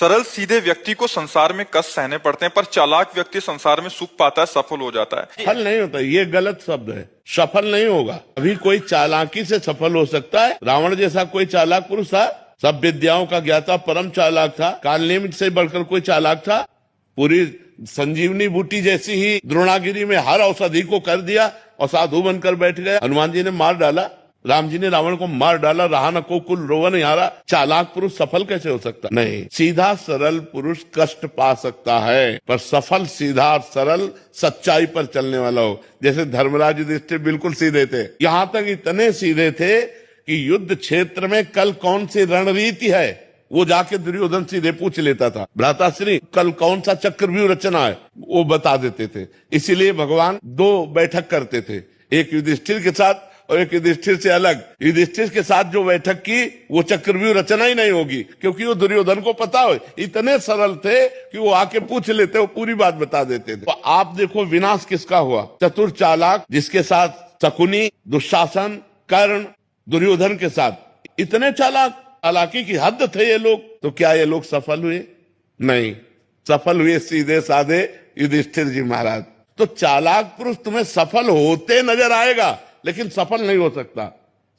सरल सीधे व्यक्ति को संसार में कष्ट सहने पड़ते हैं, पर चालाक व्यक्ति संसार में सुख पाता है, सफल हो जाता है। सफल नहीं होता, ये गलत शब्द है। सफल नहीं होगा। अभी कोई चालाकी से सफल हो सकता है। रावण जैसा कोई चालाक पुरुष था, सब विद्याओं का ज्ञाता, परम चालाक था। कालनेमी से बढ़कर कोई चालाक था? पूरी संजीवनी बूटी जैसी ही द्रोणागिरी में हर औषधि को कर दिया और साधु बनकर बैठ गए। हनुमान जी ने मार डाला, राम जी ने रावण को मार डाला, रहा न को कुल रोवन हारा। चालाक पुरुष सफल कैसे हो सकता? नहीं, सीधा सरल पुरुष कष्ट पा सकता है, पर सफल सीधा और सरल सच्चाई पर चलने वाला हो। जैसे धर्मराज युधिष्ठिर बिल्कुल सीधे थे, यहाँ तक इतने सीधे थे कि युद्ध क्षेत्र में कल कौन सी रणनीति है वो जाके दुर्योधन सीधे पूछ लेता था। भ्राताश्री कल कौन सा चक्रव्यूह रचना है वो बता देते थे। इसीलिए भगवान दो बैठक करते थे, एक युधिष्ठिर के साथ और एक युधिष्ठिर से अलग। युधिष्ठिर के साथ जो बैठक की वो चक्रव्यूह रचना ही नहीं होगी, क्योंकि वो दुर्योधन को पता हो। इतने सरल थे कि वो आके पूछ लेते, वो पूरी बात बता देते थे। तो आप देखो विनाश किसका हुआ? चतुर चालाक, जिसके साथ शकुनी, दुशासन, कर्ण, दुर्योधन के साथ इतने चालाक, चालाकी की हद थे ये लोग। तो क्या ये लोग सफल हुए? नहीं, सफल हुए सीधे साधे युधिष्ठिर जी महाराज। तो चालाक पुरुष तुम्हें सफल होते नजर आएगा, लेकिन सफल नहीं हो सकता।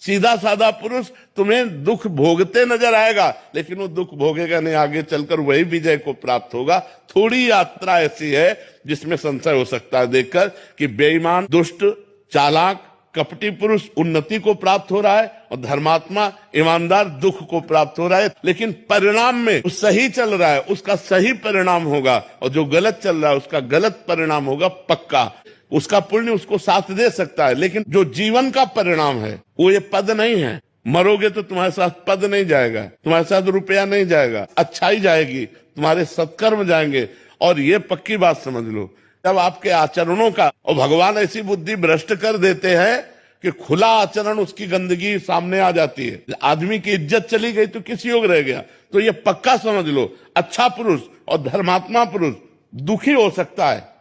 सीधा साधा पुरुष तुम्हें दुख भोगते नजर आएगा, लेकिन वो दुख भोगेगा नहीं, आगे चलकर वही विजय को प्राप्त होगा। थोड़ी यात्रा ऐसी है जिसमें संशय हो सकता है देखकर कि बेईमान, दुष्ट, चालाक, कपटी पुरुष उन्नति को प्राप्त हो रहा है और धर्मात्मा, ईमानदार दुख को प्राप्त हो रहा है। लेकिन परिणाम में जो सही चल रहा है उसका सही परिणाम होगा, और जो गलत चल रहा है उसका गलत परिणाम होगा पक्का। उसका पुण्य उसको साथ दे सकता है, लेकिन जो जीवन का परिणाम है वो ये पद नहीं है। मरोगे तो तुम्हारे साथ पद नहीं जाएगा, तुम्हारे साथ रुपया नहीं जाएगा, अच्छाई जाएगी, तुम्हारे सत्कर्म जाएंगे। और ये पक्की बात समझ लो, जब आपके आचरणों का, और भगवान ऐसी बुद्धि भ्रष्ट कर देते हैं कि खुला आचरण उसकी गंदगी सामने आ जाती है। आदमी की इज्जत चली गई तो किस योग रह गया? तो ये पक्का समझ लो, अच्छा पुरुष और धर्मात्मा पुरुष दुखी हो सकता है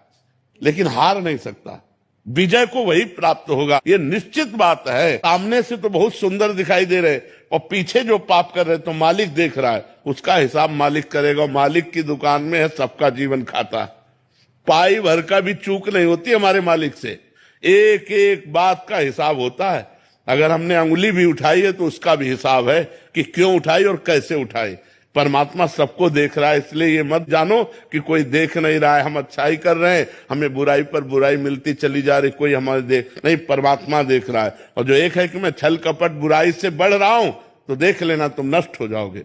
लेकिन हार नहीं सकता। विजय को वही प्राप्त होगा, ये निश्चित बात है। सामने से तो बहुत सुंदर दिखाई दे रहे और पीछे जो पाप कर रहे तो मालिक देख रहा है, उसका हिसाब मालिक करेगा। मालिक की दुकान में है सबका जीवन खाता, पाई भर का भी चूक नहीं होती हमारे मालिक से। एक एक बात का हिसाब होता है। अगर हमने अंगुली भी उठाई है तो उसका भी हिसाब है कि क्यों उठाई और कैसे उठाई। परमात्मा सबको देख रहा है, इसलिए ये मत जानो कि कोई देख नहीं रहा है, हम अच्छाई कर रहे हैं, हमें बुराई पर बुराई मिलती चली जा रही, कोई हमारे देख नहीं। परमात्मा देख रहा है। और जो एक है कि मैं छल कपट बुराई से बढ़ रहा हूं, तो देख लेना तुम नष्ट हो जाओगे।